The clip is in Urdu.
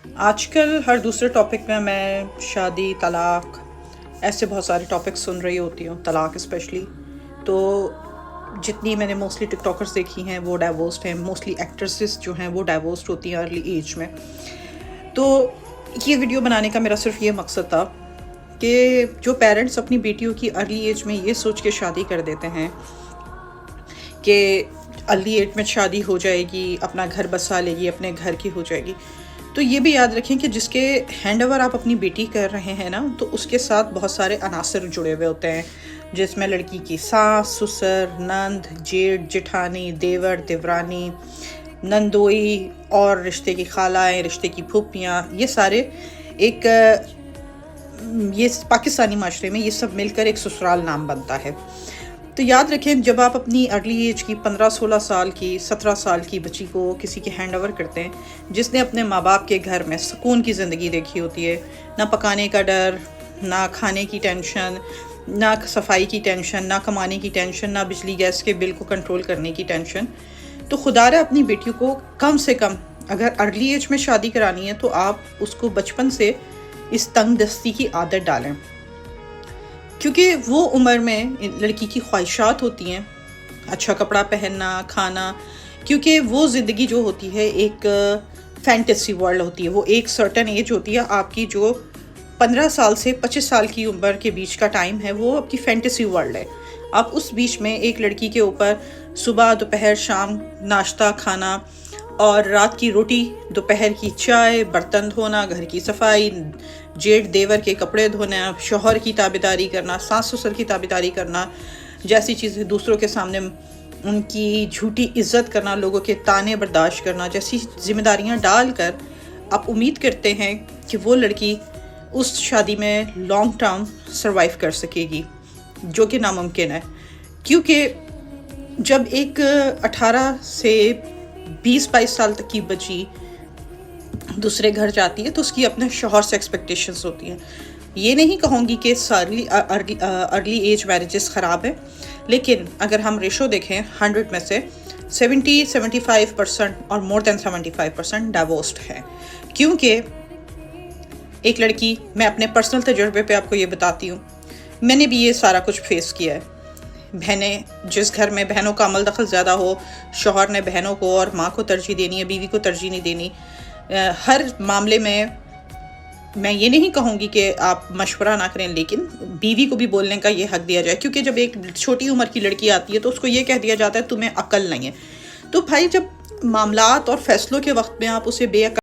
آج کل ہر دوسرے ٹاپک میں شادی، طلاق، ایسے بہت سارے ٹاپکس سن رہی ہوتی ہوں، طلاق اسپیشلی. تو جتنی میں نے موسٹلی ٹک ٹاکرز دیکھی ہیں وہ ڈائیورسڈ ہیں، موسٹلی ایکٹریسز جو ہیں وہ ڈائیورسڈ ہوتی ہیں ارلی ایج میں. تو یہ ویڈیو بنانے کا میرا صرف یہ مقصد تھا کہ جو پیرنٹس اپنی بیٹیوں کی ارلی ایج میں یہ سوچ کے شادی کر دیتے ہیں کہ ارلی ایج میں شادی ہو جائے گی، اپنا گھر بسا لے گی، اپنے گھر کی ہو جائے گی، تو یہ بھی یاد رکھیں کہ جس کے ہینڈ اوور آپ اپنی بیٹی کر رہے ہیں نا، تو اس کے ساتھ بہت سارے عناصر جڑے ہوئے ہوتے ہیں، جس میں لڑکی کی ساس، سسر، نند، جیٹھ، جٹھانی، دیور، دیورانی، نندوئی اور رشتے کی خالائیں، رشتے کی پھوپھیاں، یہ سارے ایک یہ پاکستانی معاشرے میں یہ سب مل کر ایک سسرال نام بنتا ہے. تو یاد رکھیں جب آپ اپنی ارلی ایج کی 15-16 سال کی 17 سال کی بچی کو کسی کے ہینڈ اوور کرتے ہیں جس نے اپنے ماں باپ کے گھر میں سکون کی زندگی دیکھی ہوتی ہے، نہ پکانے کا ڈر، نہ کھانے کی ٹینشن، نہ صفائی کی ٹینشن، نہ کمانے کی ٹینشن، نہ بجلی گیس کے بل کو کنٹرول کرنے کی ٹینشن، تو خدا را اپنی بیٹیوں کو کم سے کم اگر ارلی ایج میں شادی کرانی ہے تو آپ اس کو بچپن سے اس تنگ دستی کی عادت ڈالیں، کیونکہ وہ عمر میں لڑکی کی خواہشات ہوتی ہیں، اچھا کپڑا پہننا، کھانا، کیونکہ وہ زندگی جو ہوتی ہے ایک فینٹیسی ورلڈ ہوتی ہے، وہ ایک سرٹن ایج ہوتی ہے آپ کی جو 15 سال سے 25 سال کی عمر کے بیچ کا ٹائم ہے، وہ آپ کی فینٹیسی ورلڈ ہے. آپ اس بیچ میں ایک لڑکی کے اوپر صبح، دوپہر، شام ناشتہ کھانا اور رات کی روٹی، دوپہر کی چائے، برتن دھونا، گھر کی صفائی، جیٹھ دیور کے کپڑے دھونا، شوہر کی تابعداری کرنا، ساس سسر کی تابعداری کرنا، جیسی چیزیں دوسروں کے سامنے ان کی جھوٹی عزت کرنا، لوگوں کے طعنے برداشت کرنا، جیسی ذمہ داریاں ڈال کر آپ امید کرتے ہیں کہ وہ لڑکی اس شادی میں لانگ ٹرم سروائیو کر سکے گی، جو کہ ناممکن ہے. کیونکہ جب ایک 18 سے 20-22 سال تک کی بچی دوسرے گھر جاتی ہے تو اس کی اپنے شوہر سے ایکسپیکٹیشنز ہوتی ہیں. یہ نہیں کہوں گی کہ ساری ارلی ایج میرجز خراب ہیں، لیکن اگر ہم ریشو دیکھیں 100 میں سے 75% اور مور دین 75% ڈائیورسڈ ہیں. کیونکہ ایک لڑکی، میں اپنے پرسنل تجربے پہ آپ کو یہ بتاتی ہوں، میں نے بھی یہ سارا کچھ فیس کیا ہے. بہنیں، جس گھر میں بہنوں کا عمل دخل زیادہ ہو، شوہر نے بہنوں کو اور ماں کو ترجیح دینی ہے، بیوی کو ترجیح نہیں دینی. ہر معاملے میں یہ نہیں کہوں گی کہ آپ مشورہ نہ کریں، لیکن بیوی کو بھی بولنے کا یہ حق دیا جائے، کیونکہ جب ایک چھوٹی عمر کی لڑکی آتی ہے تو اس کو یہ کہہ دیا جاتا ہے تمہیں عقل نہیں ہے. تو بھائی جب معاملات اور فیصلوں کے وقت میں آپ اسے بے عقل